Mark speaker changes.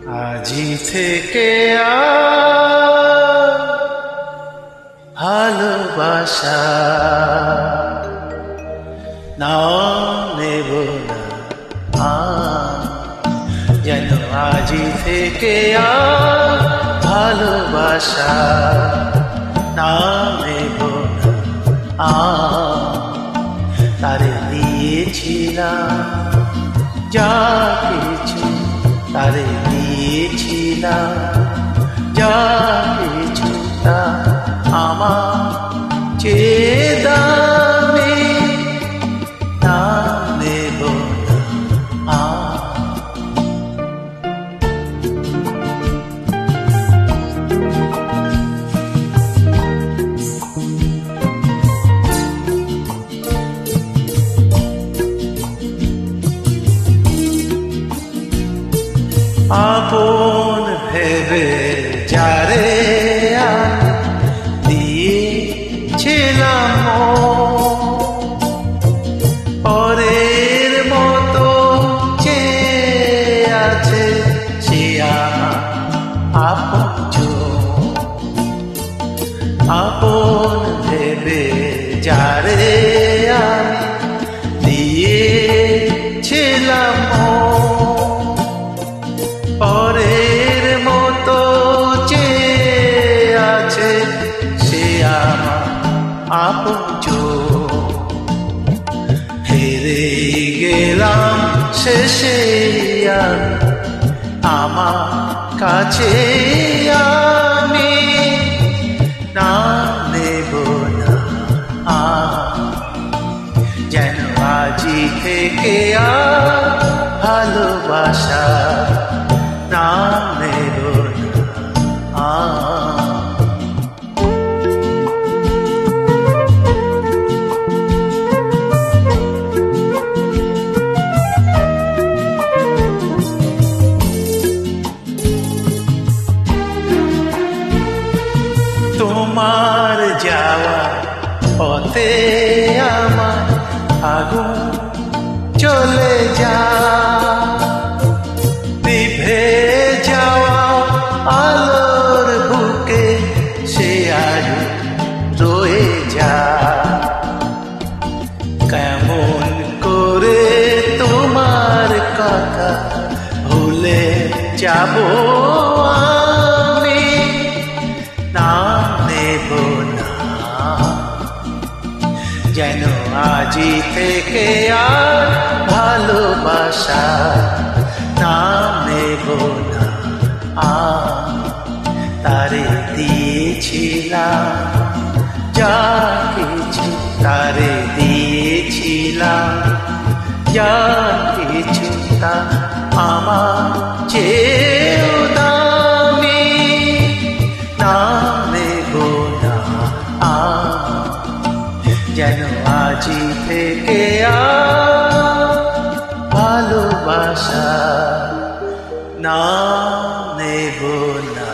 Speaker 1: আজি থেকে ভালোবাসা নাম নেব না যেন আজি থেকে ভালোবাসা নাম নেব না তারে দিয়েছিলাম যা কিছু তারে দিয়েছিলাম যা কিছু তা আমার চেয়ে দামি নাম নেব না আপন ভেবে যারে দিয়েছিলাম পরের মতো চেয়ে আছে সে আপন ভেবে যারে দিয়েছিলাম পরের মতো চেয়ে আছে সে আমার আপনজন হেরে গেলাম শেষে আমার কাছে আমি নাম নেব না যেন আজি থেকে ভালোবাসা নাম নেব না তোমার যাওয়া পথে আমার আগুন চলে যা নিভে যাওয়া আলোর বুকে সে আজ রয়ে যা কেমন করে তোমার কথা ভুলে যাব আমি নাম নেব না যেন আজি থেকে ভালোবাসা নাম নেব না তারে দিয়েছিলাম যা কিছু তারে দিয়েছিলাম যা কিছু তা আমার চেয়েও দামি নাম নেব না যেন আজি থেকে ভালোবাসা নাম নেব না